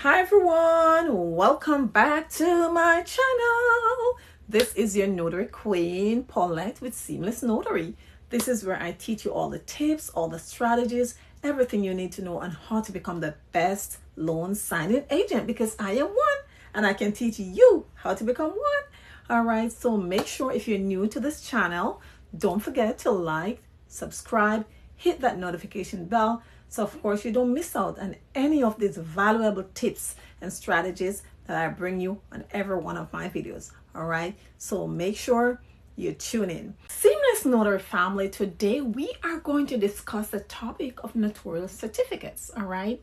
Hi everyone, welcome back to my channel. This is your notary queen, Paulette with Seamless Notary. This is where I teach you all the tips, all the strategies, everything you need to know on how to become the best loan signing agent, because I am one and I can teach you how to become one. All right, so make sure if you're new to this channel, don't forget to like, subscribe, hit that notification bell, so of course you don't miss out on any of these valuable tips and strategies that I bring you on every one of my videos. All right, so make sure you tune in. Seamless Notary family, today we are going to discuss the topic of notarial certificates. All right,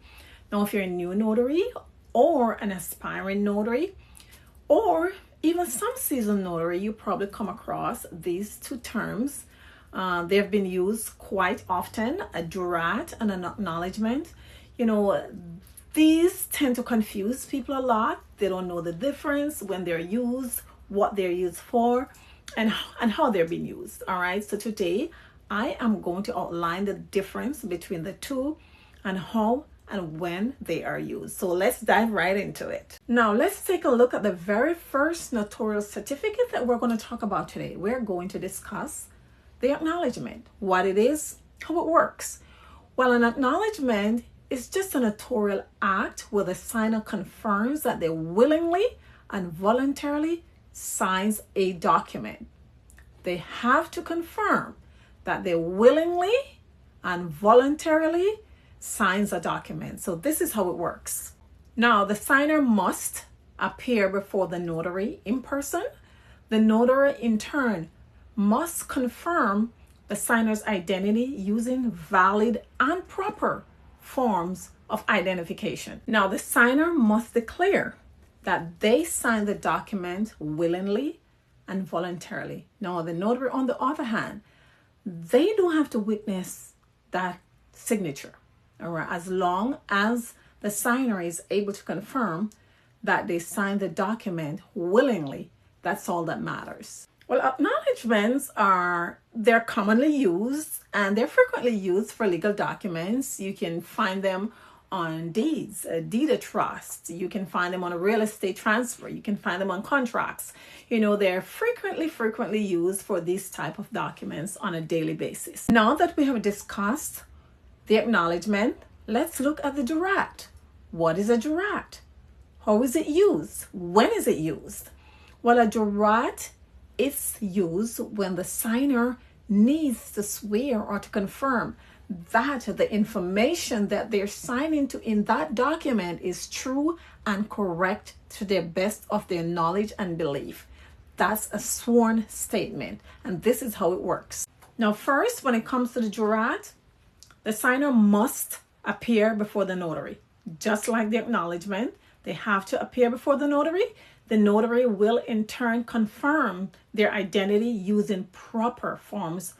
now if you're a new notary or an aspiring notary or even some seasoned notary, you probably come across these two terms. They've been used quite often, a jurat and an acknowledgement. You know, these tend to confuse people a lot. They don't know the difference when they're used, what they're used for, and how they're being used. All right, so today I am going to outline the difference between the two and how and when they are used. So let's dive right into it. Now let's take a look at the very first notarial certificate that we're going to talk about today. We're going to discuss the acknowledgement, what it is, how it works. Well, an acknowledgement is just a notarial act where the signer confirms that they willingly and voluntarily signs a document. They have to confirm that they willingly and voluntarily signs a document. So this is how it works. Now, the signer must appear before the notary in person. The notary, in turn, must confirm the signer's identity using valid and proper forms of identification. Now, the signer must declare that they signed the document willingly and voluntarily. Now, the notary, on the other hand, they don't have to witness that signature, all right, as long as the signer is able to confirm that they signed the document willingly. That's all that matters. Well, acknowledgements they're commonly used and they're frequently used for legal documents. You can find them on deeds, a deed of trust. You can find them on a real estate transfer. You can find them on contracts. You know, they're frequently used for these type of documents on a daily basis. Now that we have discussed the acknowledgement, let's look at the jurat. What is a jurat? How is it used? When is it used? Well, a jurat is used when the signer needs to swear or to confirm that the information that they're signing to in that document is true and correct to the best of their knowledge and belief. That's a sworn statement, and this is how it works. Now, first, when it comes to the jurat, the signer must appear before the notary. Just like the acknowledgement, they have to appear before the notary. The notary will in turn confirm their identity using proper forms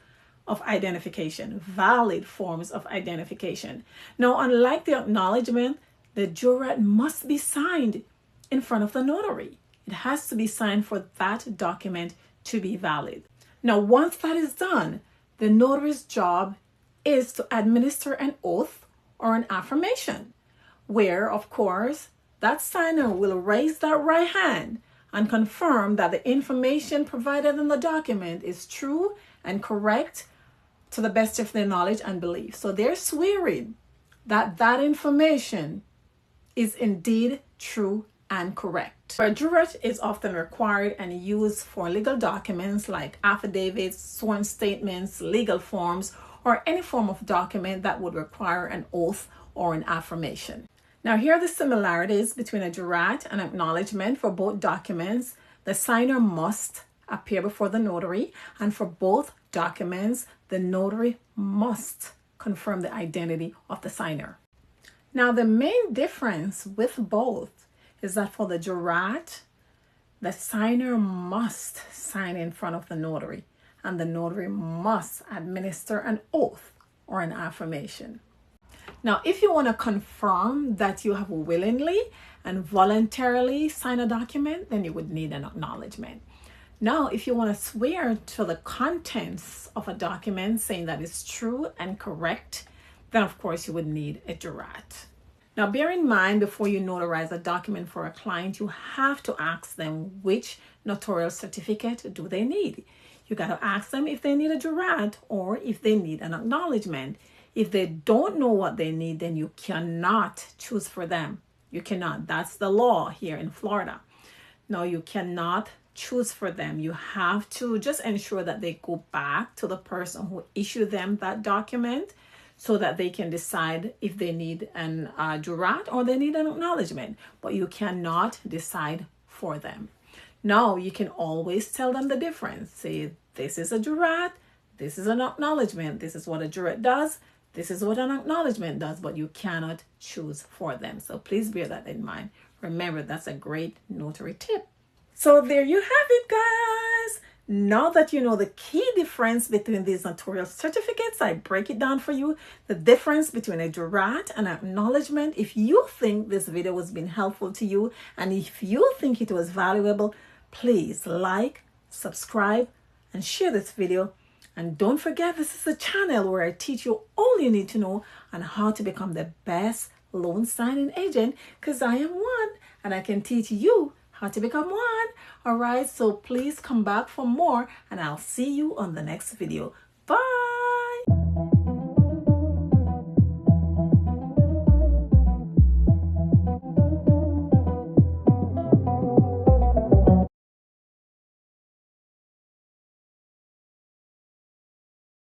of identification, valid forms of identification. Now, unlike the acknowledgement, the jurat must be signed in front of the notary. It has to be signed for that document to be valid. Now, once that is done, the notary's job is to administer an oath or an affirmation, where, of course, that signer will raise that right hand and confirm that the information provided in the document is true and correct to the best of their knowledge and belief. So they're swearing that that information is indeed true and correct. A jurat is often required and used for legal documents like affidavits, sworn statements, legal forms, or any form of document that would require an oath or an affirmation. Now, here are the similarities between a jurat and acknowledgement. For both documents, the signer must appear before the notary, and for both documents, the notary must confirm the identity of the signer. Now, the main difference with both is that for the jurat, the signer must sign in front of the notary, and the notary must administer an oath or an affirmation. Now, if you want to confirm that you have willingly and voluntarily signed a document, then you would need an acknowledgement. Now, if you want to swear to the contents of a document saying that it's true and correct, then of course you would need a jurat. Now, bear in mind, before you notarize a document for a client, you have to ask them which notarial certificate do they need. You got to ask them if they need a jurat or if they need an acknowledgement. If they don't know what they need, then you cannot choose for them. You cannot. That's the law here in Florida. No, you cannot choose for them. You have to just ensure that they go back to the person who issued them that document so that they can decide if they need an jurat or they need an acknowledgement. But you cannot decide for them. Now, you can always tell them the difference. Say, this is a jurat, this is an acknowledgement, this is what a jurat does, this is what an acknowledgement does, but you cannot choose for them. So please bear that in mind. Remember, that's a great notary tip. So there you have it, guys. Now that you know the key difference between these notarial certificates, I break it down for you. The difference between a jurat and acknowledgement. If you think this video has been helpful to you and if you think it was valuable, please like, subscribe, and share this video. And don't forget, this is a channel where I teach you all you need to know on how to become the best loan signing agent, because I am one and I can teach you how to become one. All right, so please come back for more and I'll see you on the next video.